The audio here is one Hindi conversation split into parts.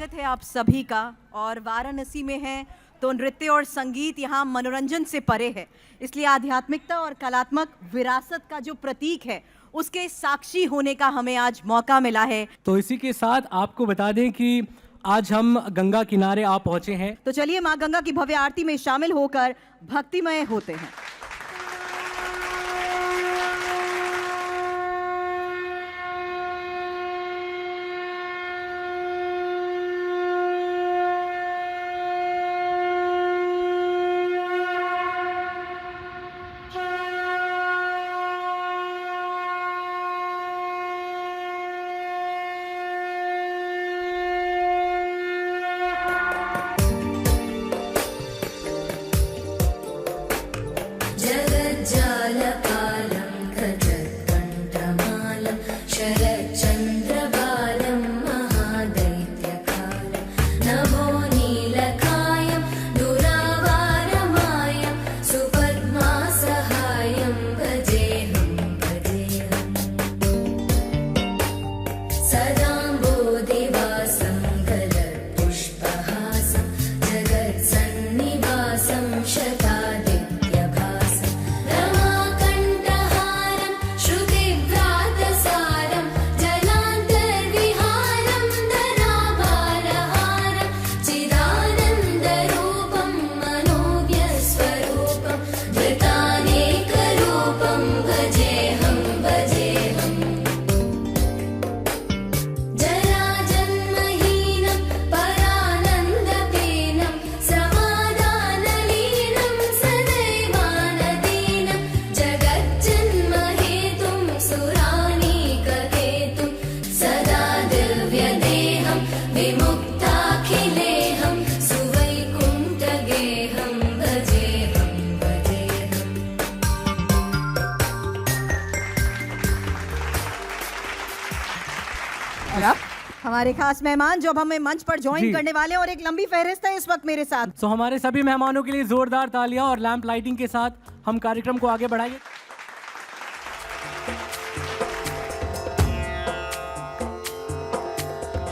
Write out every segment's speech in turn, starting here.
स्वागत है आप सभी का। और वाराणसी में है तो नृत्य और संगीत यहाँ मनोरंजन से परे है, इसलिए आध्यात्मिकता और कलात्मक विरासत का जो प्रतीक है उसके साक्षी होने का हमें आज मौका मिला है। तो इसी के साथ आपको बता दें कि आज हम गंगा किनारे आ पहुंचे हैं। तो चलिए माँ गंगा की भव्य आरती में शामिल होकर भक्तिमय होते हैं। हमारे खास मेहमान जो अब हमें मंच पर ज्वाइन करने वाले हैं और एक लंबी फहरिस्त है इस वक्त मेरे साथ। तो हमारे सभी मेहमानों के लिए जोरदार तालियां और लैंप लाइटिंग के साथ हम कार्यक्रम को आगे बढ़ाएंगे।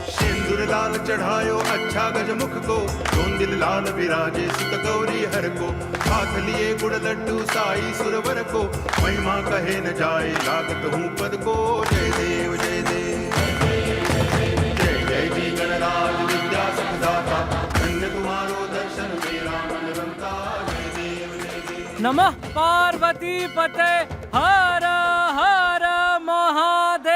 सिंदूर लाल चढ़ायो अच्छा गजमुख को, धूंधिल लाल विराजे सुत गौरी हर को, हाथ लिए गुड़ लड्डू साई सुरवर को, महिमा कहे न जाए लागत हूँ पद को। जय देव जय देव जय जय जी गणराज विद्या सुखदाता, धन्य तुम्हारो दर्शन मेरा मन रमता। जय देव जय देव। नमः पार्वती पते हर हर महादेव।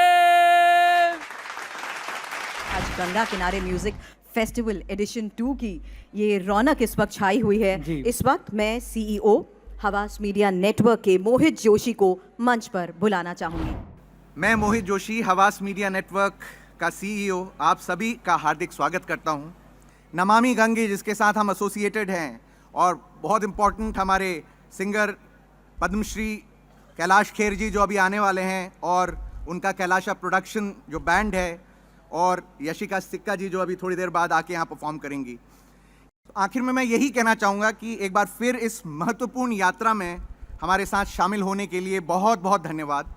आज गंगा किनारे म्यूजिक फेस्टिवल एडिशन 2 की ये रौनक इस वक्त छाई हुई है। इस वक्त मैं सीईओ हवास मीडिया नेटवर्क के मोहित जोशी को मंच पर बुलाना चाहूंगी। मैं मोहित जोशी हवास मीडिया नेटवर्क का सीईओ आप सभी का हार्दिक स्वागत करता हूं। नमामि गंगे जिसके साथ हम एसोसिएटेड हैं और बहुत इम्पोर्टेंट हमारे सिंगर पद्मश्री कैलाश खेर जी जो अभी आने वाले हैं, और उनका कैलाशा प्रोडक्शन जो बैंड है, और यशिका सिक्का जी जो अभी थोड़ी देर बाद आके यहाँ परफॉर्म करेंगी। तो आखिर में मैं यही कहना चाहूँगा कि एक बार फिर इस महत्वपूर्ण यात्रा में हमारे साथ शामिल होने के लिए बहुत बहुत धन्यवाद।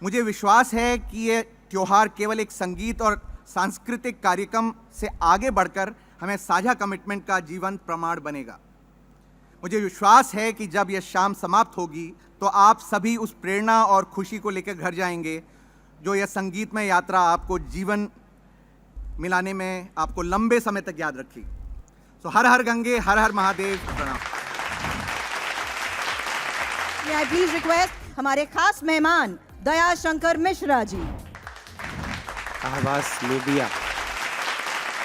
मुझे विश्वास है कि ये त्योहार केवल एक संगीत और सांस्कृतिक कार्यक्रम से आगे बढ़कर हमें साझा कमिटमेंट का जीवन प्रमाण बनेगा। मुझे विश्वास है कि जब यह शाम समाप्त होगी तो आप सभी उस प्रेरणा और खुशी को लेकर घर जाएंगे जो यह संगीतमय यात्रा आपको जीवन मिलाने में आपको लंबे समय तक याद रखी। तो हर हर गंगे, हर हर महादेव, प्रणाम। आई प्लीज रिक्वेस्ट हमारे खास मेहमान दया शंकर मिश्रा जी। हवास मीडिया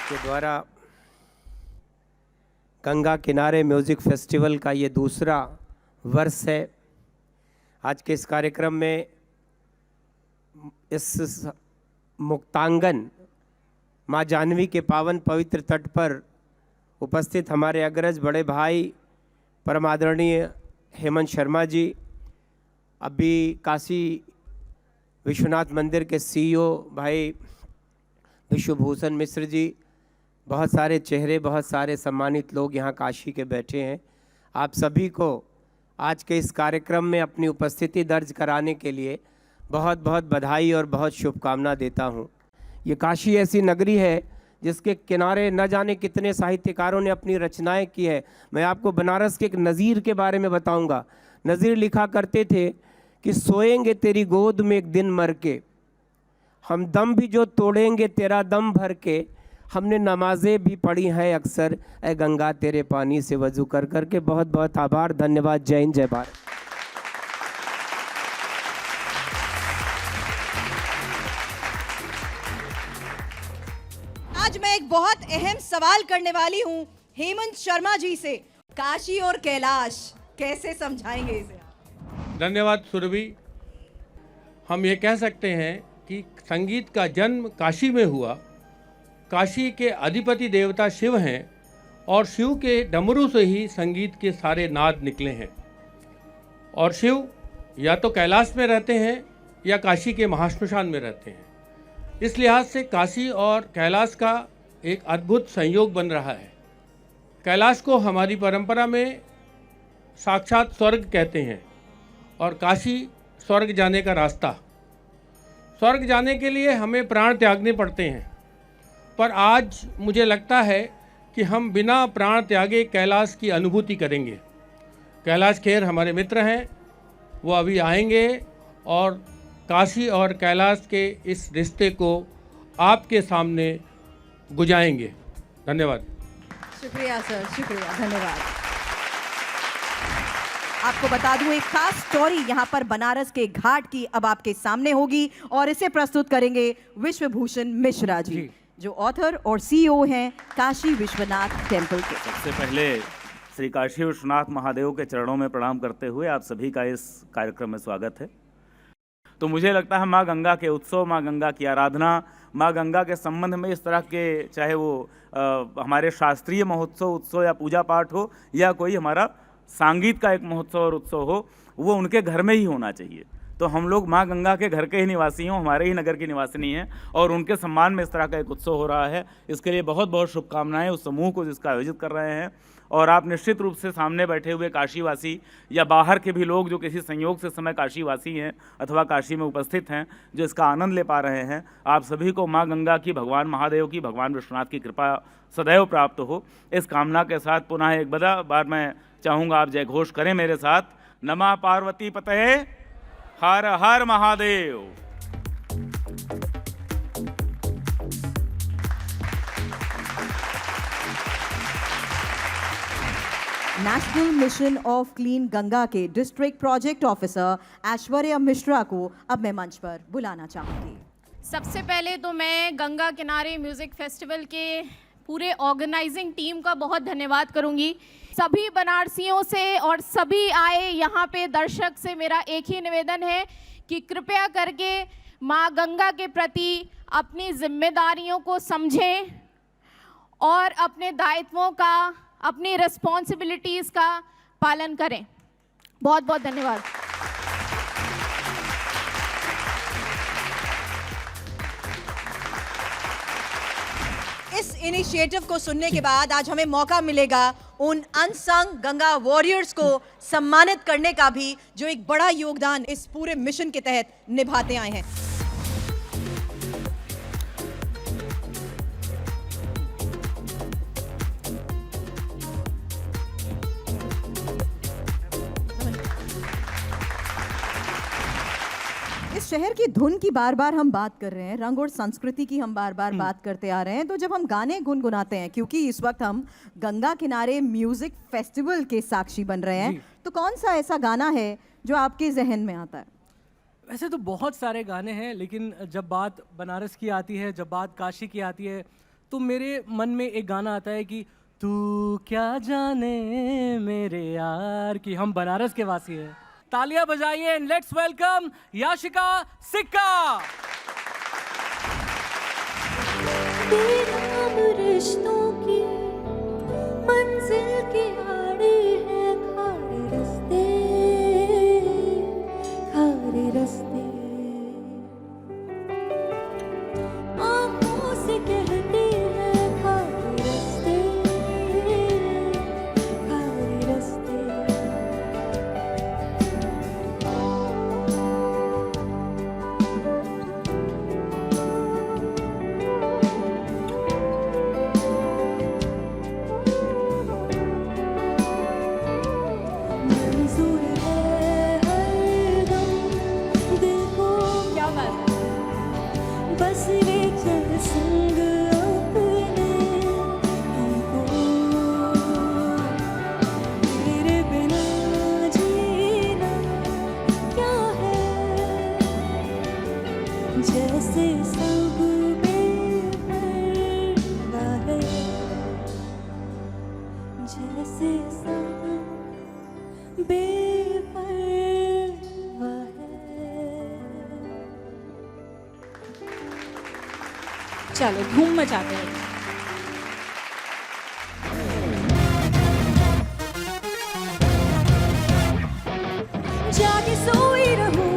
के द्वारा गंगा किनारे म्यूज़िक फेस्टिवल का ये दूसरा वर्ष है। आज के इस कार्यक्रम में इस मुक्तांगन माँ जानवी के पावन पवित्र तट पर उपस्थित हमारे अग्रज बड़े भाई परम आदरणीय हेमंत शर्मा जी, अभी काशी विश्वनाथ मंदिर के सीईओ भाई विश्वभूषण मिश्र जी, बहुत सारे चेहरे, बहुत सारे सम्मानित लोग यहाँ काशी के बैठे हैं। आप सभी को आज के इस कार्यक्रम में अपनी उपस्थिति दर्ज कराने के लिए बहुत बहुत बधाई और बहुत शुभकामना देता हूँ। ये काशी ऐसी नगरी है जिसके किनारे न जाने कितने साहित्यकारों ने अपनी रचनाएं की है। मैं आपको बनारस के एक नज़ीर के बारे में बताऊंगा। नज़ीर लिखा करते थे कि सोएंगे तेरी गोद में एक दिन मर के, हम दम भी जो तोड़ेंगे तेरा दम भर के, हमने नमाजें भी पढ़ी हैं अक्सर ए गंगा तेरे पानी से वजू कर कर के। बहुत बहुत आभार, धन्यवाद, जय हिंद, जय भारत। आज मैं एक बहुत अहम सवाल करने वाली हूँ हेमंत शर्मा जी से। काशी और कैलाश कैसे समझाएंगे इसे? धन्यवाद सुरभि। हम ये कह सकते हैं कि संगीत का जन्म काशी में हुआ। काशी के अधिपति देवता शिव हैं और शिव के डमरू से ही संगीत के सारे नाद निकले हैं। और शिव या तो कैलाश में रहते हैं या काशी के महाश्मशान में रहते हैं। इस लिहाज से काशी और कैलाश का एक अद्भुत संयोग बन रहा है। कैलाश को हमारी परंपरा में साक्षात स्वर्ग कहते हैं और काशी स्वर्ग जाने का रास्ता। स्वर्ग जाने के लिए हमें प्राण त्यागने पड़ते हैं, पर आज मुझे लगता है कि हम बिना प्राण त्यागे कैलाश की अनुभूति करेंगे। कैलाश खेर हमारे मित्र हैं, वो अभी आएंगे और काशी और कैलाश के इस रिश्ते को आपके सामने गुजाएंगे। धन्यवाद। शुक्रिया सर, शुक्रिया, धन्यवाद। आपको बता दूं एक खास स्टोरी यहाँ पर बनारस के घाट की अब आपके सामने होगी और इसे प्रस्तुत करेंगे विश्वभूषण मिश्रा जी, जो ऑथर और सीईओ हैं काशी विश्वनाथ टेम्पल के। सबसे पहले श्री काशी विश्वनाथ महादेव के चरणों में प्रणाम करते हुए आप सभी का इस कार्यक्रम में स्वागत है। तो मुझे लगता है माँ गंगा के उत्सव, माँ गंगा की आराधना, माँ गंगा के संबंध में इस तरह के चाहे वो हमारे शास्त्रीय महोत्सव, उत्सव या पूजा पाठ हो या कोई हमारा संगीत का एक महोत्सव और उत्सव हो, वो उनके घर में ही होना चाहिए। तो हम लोग माँ गंगा के घर के ही निवासी हों, हमारे ही नगर की निवासिनी हैं और उनके सम्मान में इस तरह का एक उत्सव हो रहा है। इसके लिए बहुत बहुत शुभकामनाएं उस समूह को जिसका आयोजित कर रहे हैं। और आप निश्चित रूप से सामने बैठे हुए काशीवासी या बाहर के भी लोग जो किसी संयोग से समय काशीवासी हैं अथवा काशी में उपस्थित हैं, जो इसका आनंद ले पा रहे हैं, आप सभी को माँ गंगा की, भगवान महादेव की, भगवान विश्वनाथ की कृपा सदैव प्राप्त हो। इस कामना के साथ पुनः एक बार मैं चाहूँगा आप जय घोष करें मेरे साथ। नमः पार्वती पतये, हर हर Mahadev. National mission of clean Ganga के district project officer Aishwarya Mishra को अब मैं मंच पर बुलाना चाहूंगी। सबसे पहले तो मैं गंगा किनारे म्यूज़िक फेस्टिवल के पूरे ऑर्गेनाइजिंग टीम का बहुत धन्यवाद करूंगी। सभी बनारसियों से और सभी आए यहाँ पे दर्शक से मेरा एक ही निवेदन है कि कृपया करके माँ गंगा के प्रति अपनी जिम्मेदारियों को समझें और अपने दायित्वों का, अपनी रिस्पॉन्सिबिलिटीज़ का पालन करें। बहुत बहुत धन्यवाद। इस इनिशिएटिव को सुनने के बाद आज हमें मौका मिलेगा उन अनसंग गंगा वॉरियर्स को सम्मानित करने का भी, जो एक बड़ा योगदान इस पूरे मिशन के तहत निभाते आए हैं। इस शहर की धुन की बार बार हम बात कर रहे हैं, रंग और संस्कृति की हम बार बार बात करते आ रहे हैं, तो जब हम गाने गुनगुनाते हैं, क्योंकि इस वक्त हम गंगा किनारे म्यूजिक फेस्टिवल के साक्षी बन रहे हैं, तो कौन सा ऐसा गाना है जो आपके जहन में आता है? वैसे तो बहुत सारे गाने हैं, लेकिन जब बात बनारस की आती है, जब बात काशी की आती है, तो मेरे मन में एक गाना आता है कि तू क्या जाने मेरे यार, कि हम बनारस के वासी हैं। तालियां बजाइए एंड लेट्स वेलकम याशिका सिक्का। बेनाम रिश्तों की मंजिल के आड़े हैं खारे रास्ते, खारे रास्ते। आंखों से कहते हैं खारे रास्ते, खारे रास्ते। जैसे सनम बेपरवाह है। चलो धूम मचाते हैं। जागे सोई रहूं,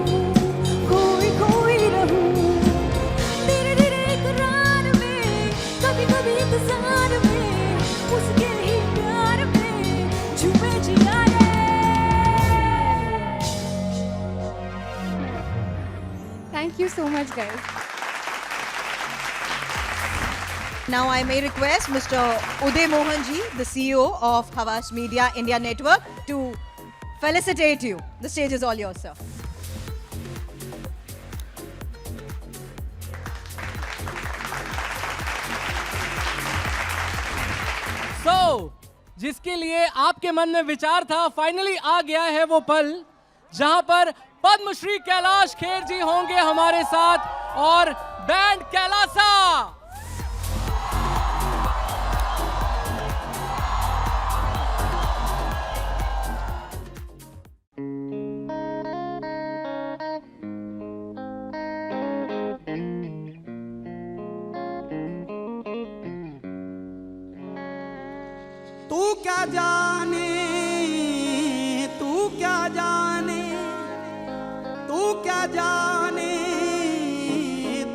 खोई खोई रहूं, तेरे तेरे इकरार में, कभी कभी इंतजार में, उसके ही प्यार में झूमे जिया रे। Thank you so much guys. Now I may request Mr. Uday Mohan ji, the CEO of Havas Media India Network, to felicitate you. The stage is all yours, sir. So, जिसके लिए आपके मन में विचार था, फाइनली आ गया है वो पल जहां पर पद्मश्री कैलाश खेर जी होंगे हमारे साथ और बैंड कैलासा। तू क्या जाने, तू क्या जाने, तू क्या जाने,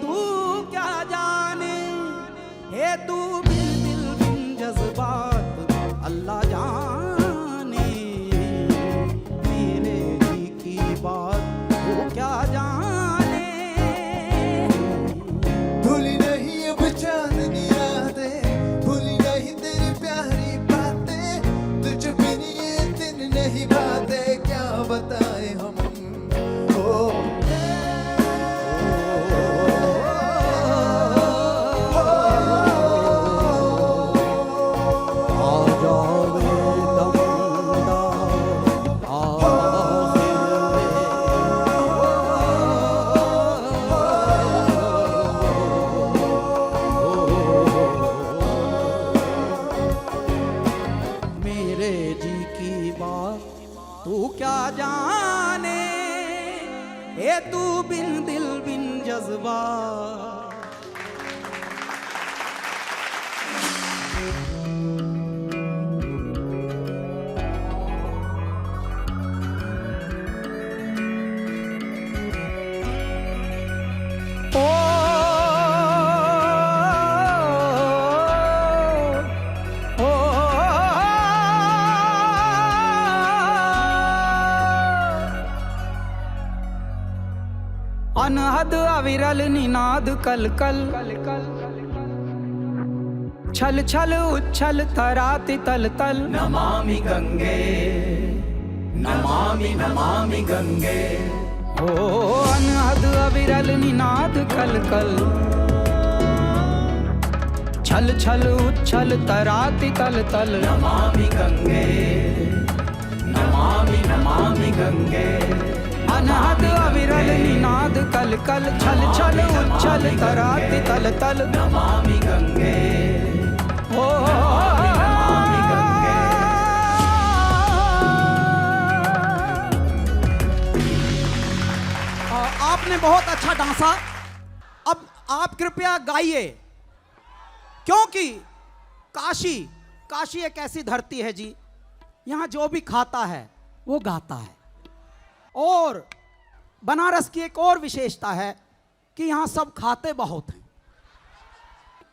तू क्या जाने, हे तू बिन दिल बिन जज्बात अल्लाह जाने, मेरे जी की बात तू क्या जाने। भूली नहीं अब चांदनी रातें, भूली नहीं तेरी प्यारी बातें, तुझ बिन ये दिन नहीं भाते, क्या बताएं हम। मेरे जी की बात तू क्या जाने, हे तू बिन दिल बिन जज्बा। ओ अनहद अविरल निनाद कल कल, छल छल उच्छल तराति तल तल। नमामि गंगे, नमामि नमामि गंगे। ओ अनहद अविरल निनाद कल कल, छल छल उच्छल तराति तल तल। नमामि गंगे, नमामि नमामि गंगे। अनहद अविरल निनाद कल कल, छल छल उच्छल तराति तल तल। नमामि गंगे, ओ नमामि गंगे। आपने बहुत अच्छा डांसा, अब आप कृपया गाइए, क्योंकि काशी, काशी एक ऐसी धरती है जी, यहाँ जो भी खाता है वो गाता है। और बनारस की एक और विशेषता है कि यहाँ सब खाते बहुत हैं,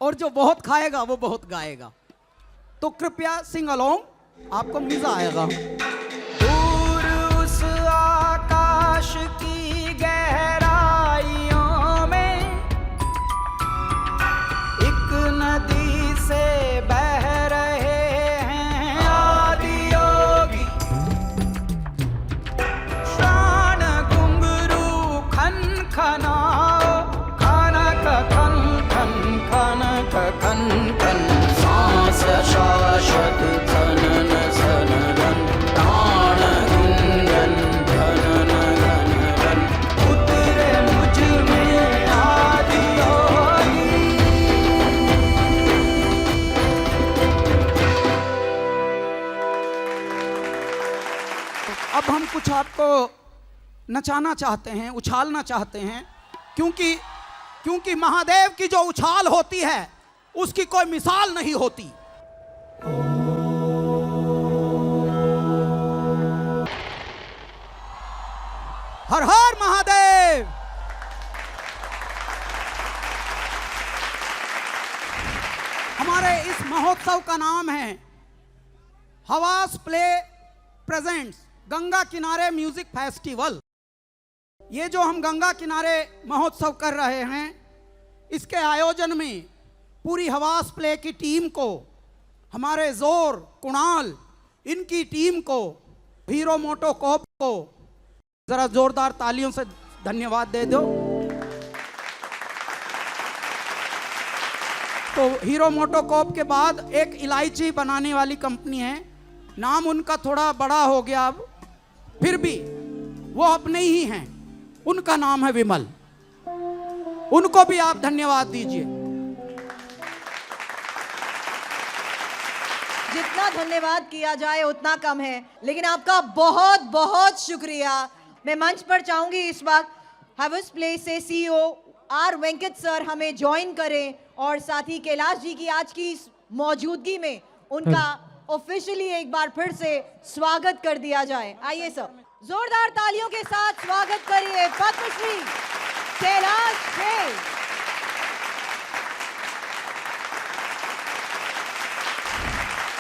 और जो बहुत खाएगा वो बहुत गाएगा। तो कृपया सिंग अलोंग, आपको मजा आएगा। दूर उस आकाश की गहराइयों में एक नदी से बह रहे हैं आदि योगी। शान घुंघरू खन खनाओ, खनक खन खन खनक खन खन। सांस शाश्वत सनन सनन। अब हम कुछ आपको नचाना चाहते हैं, उछालना चाहते हैं, क्योंकि महादेव की जो उछाल होती है उसकी कोई मिसाल नहीं होती। हर हर महादेव। हमारे इस महोत्सव का नाम है हवास प्ले प्रेजेंट्स गंगा किनारे म्यूजिक फेस्टिवल। ये जो हम गंगा किनारे महोत्सव कर रहे हैं, इसके आयोजन में पूरी हवास प्ले की टीम को, हमारे जोर कुणाल इनकी टीम को, हीरो मोटोकॉर्प को जरा जोरदार तालियों से धन्यवाद दे दो। तो हीरो मोटोकॉर्प के बाद एक इलायची बनाने वाली कंपनी है, नाम उनका थोड़ा बड़ा हो गया अब, फिर भी वो अपने ही हैं, उनका नाम है विमल। उनको भी आप धन्यवाद दीजिए। जितना धन्यवाद किया जाए उतना कम है, लेकिन आपका बहुत बहुत शुक्रिया। मैं मंच पर चाहूंगी इस वक्त हवस प्ले से सीईओ आर वेंकट सर हमें ज्वाइन करें और साथ ही कैलाश जी की आज की इस मौजूदगी में उनका ऑफिशियली एक बार फिर से स्वागत कर दिया जाए। आइए सर, जोरदार तालियों के साथ स्वागत करिए Padmashri Kailash Kher.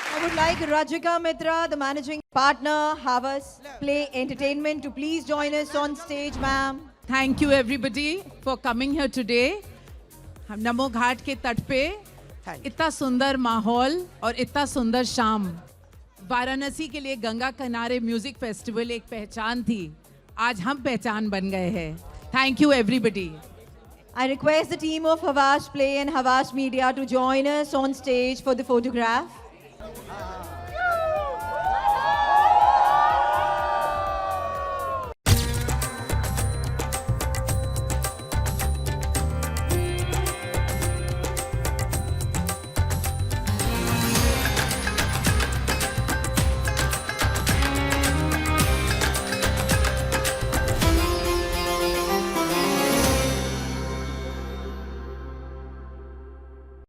I would like Rajika Mitra, the managing partner, Havas Play Entertainment, to please join us on stage, ma'am. Thank you everybody for coming here today. हम नमो घाट के तट पे इतना सुंदर माहौल और इतना सुंदर शाम। वाराणसी के लिए गंगा किनारे म्यूजिक फेस्टिवल एक पहचान थी, आज हम पहचान बन गए हैं। Thank you everybody. I request the team of Havas Play and Havas Media to join us on stage for the photograph.